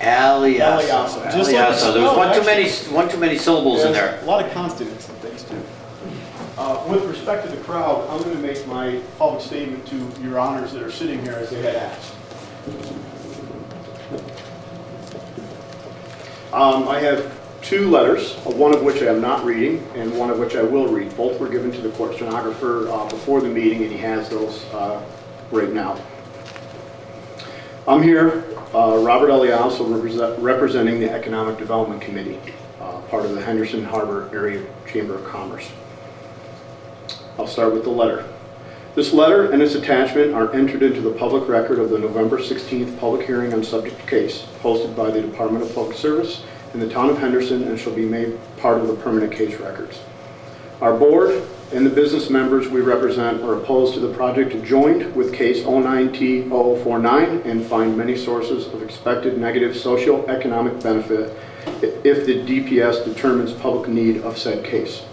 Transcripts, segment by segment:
Aliaso. Just like Aliaso. There was one too many syllables in there. A lot of consonants and things too. With respect to the crowd, I'm going to make my public statement to your honors that are sitting here as they had asked. I have two letters, one of which I am not reading and one of which I will read. Both were given to the court stenographer before the meeting, and he has those right now. I'm here, Robert Aliaso, representing the Economic Development Committee, part of the Henderson Harbor Area Chamber of Commerce. I'll start with the letter. This letter and its attachment are entered into the public record of the November 16th public hearing on subject case hosted by the Department of Public Service in the town of Henderson and shall be made part of the permanent case records. Our board and the business members we represent are opposed to the project joined with case 09T0049 and find many sources of expected negative socio-economic benefit if the DPS determines public need of said case.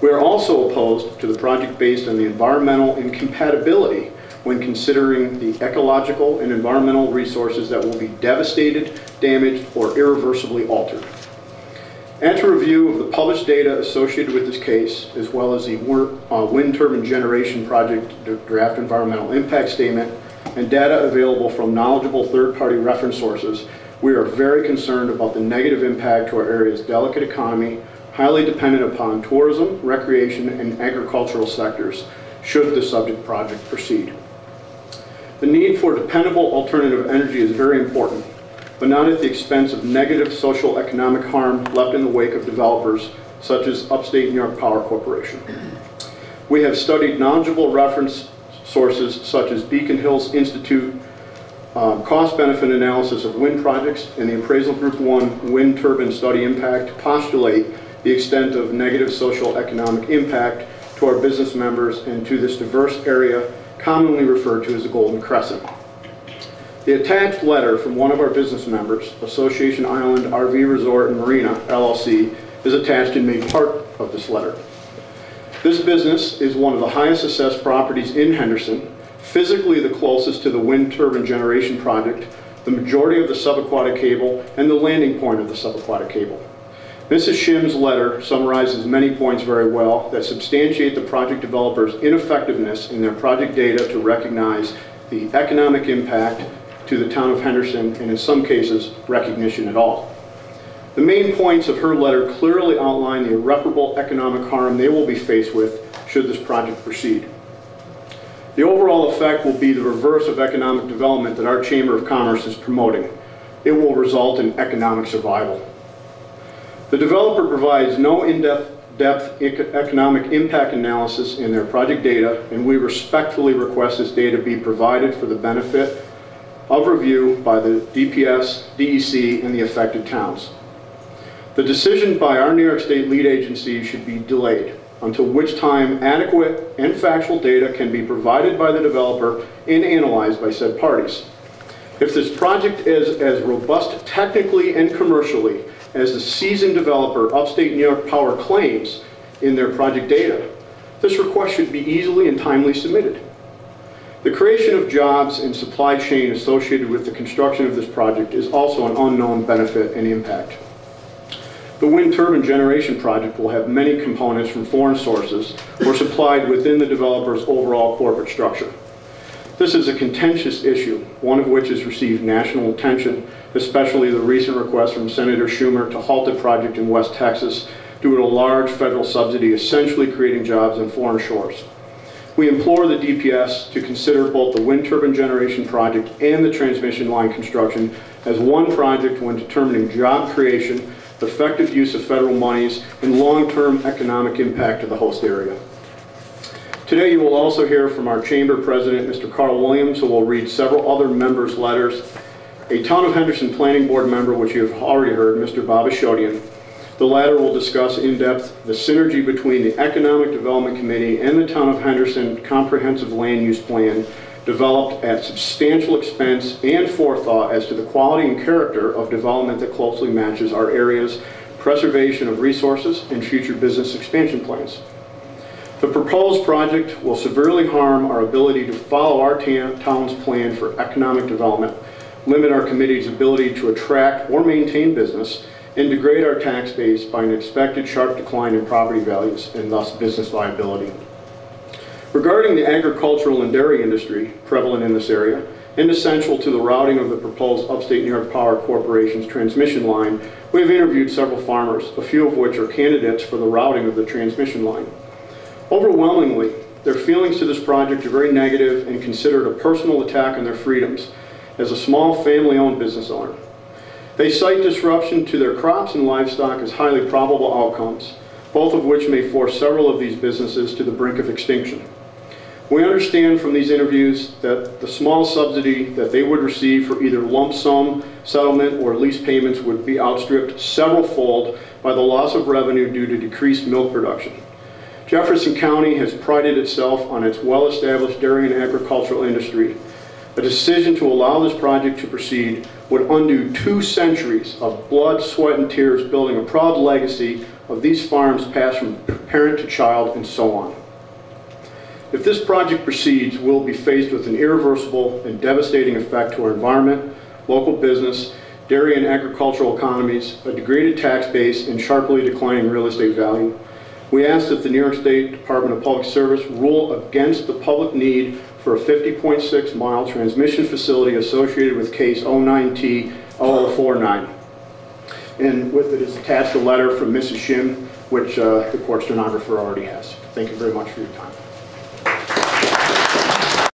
We are also opposed to the project based on the environmental incompatibility when considering the ecological and environmental resources that will be devastated, damaged, or irreversibly altered. After review of the published data associated with this case, as well as the wind turbine generation project draft environmental impact statement and data available from knowledgeable third-party reference sources, we are very concerned about the negative impact to our area's delicate economy, highly dependent upon tourism, recreation, and agricultural sectors, should the subject project proceed. The need for dependable alternative energy is very important, but not at the expense of negative social economic harm left in the wake of developers such as Upstate New York Power Corporation. We have studied knowledgeable reference sources such as Beacon Hills Institute cost-benefit analysis of wind projects and the Appraisal Group 1 wind turbine study impact postulate the extent of negative social economic impact to our business members and to this diverse area commonly referred to as the Golden Crescent. The attached letter from one of our business members, Association Island RV Resort and Marina, LLC, is attached and made part of this letter. This business is one of the highest assessed properties in Henderson, physically the closest to the wind turbine generation project, the majority of the subaquatic cable, and the landing point of the subaquatic cable. Mrs. Shim's letter summarizes many points very well that substantiate the project developer's ineffectiveness in their project data to recognize the economic impact to the town of Henderson, and in some cases, recognition at all. The main points of her letter clearly outline the irreparable economic harm they will be faced with should this project proceed. The overall effect will be the reverse of economic development that our Chamber of Commerce is promoting. It will result in economic survival. The developer provides no in-depth economic impact analysis in their project data, and we respectfully request this data be provided for the benefit of review by the DPS, DEC, and the affected towns. The decision by our New York State lead agency should be delayed until which time adequate and factual data can be provided by the developer and analyzed by said parties. If this project is as robust technically and commercially as the seasoned developer Upstate New York Power claims in their project data, this request should be easily and timely submitted. The creation of jobs and supply chain associated with the construction of this project is also an unknown benefit and impact. The wind turbine generation project will have many components from foreign sources or supplied within the developer's overall corporate structure. This is a contentious issue, one of which has received national attention, especially the recent request from Senator Schumer to halt the project in West Texas due to a large federal subsidy essentially creating jobs on foreign shores. We implore the DPS to consider both the wind turbine generation project and the transmission line construction as one project when determining job creation, effective use of federal monies, and long-term economic impact to the host area. Today you will also hear from our Chamber President, Mr. Carl Williams, who will read several other members' letters, a Town of Henderson Planning Board member, which you have already heard, Mr. Bob Ashodian. The latter will discuss in depth the synergy between the Economic Development Committee and the Town of Henderson Comprehensive Land Use Plan, developed at substantial expense and forethought as to the quality and character of development that closely matches our area's preservation of resources and future business expansion plans. The proposed project will severely harm our ability to follow our town's plan for economic development limit our committee's ability to attract or maintain business, and degrade our tax base by an expected sharp decline in property values and thus business viability. Regarding the agricultural and dairy industry prevalent in this area and essential to the routing of the proposed Upstate New York Power Corporation's transmission line, we have interviewed several farmers, a few of which are candidates for the routing of the transmission line. Overwhelmingly, their feelings to this project are very negative and consider it a personal attack on their freedoms as a small family-owned business owner. They cite disruption to their crops and livestock as highly probable outcomes, both of which may force several of these businesses to the brink of extinction. We understand from these interviews that the small subsidy that they would receive for either lump sum settlement or lease payments would be outstripped several-fold by the loss of revenue due to decreased milk production. Jefferson County has prided itself on its well-established dairy and agricultural industry. A decision to allow this project to proceed would undo 2 centuries of blood, sweat, and tears building a proud legacy of these farms passed from parent to child and so on. If this project proceeds, we'll be faced with an irreversible and devastating effect to our environment, local business, dairy and agricultural economies, a degraded tax base, and sharply declining real estate value. We ask that the New York State Department of Public Service rule against the public need for a 50.6-mile transmission facility associated with case 09T0049. And with it is attached a letter from Mrs. Shim, which the court stenographer already has. Thank you very much for your time.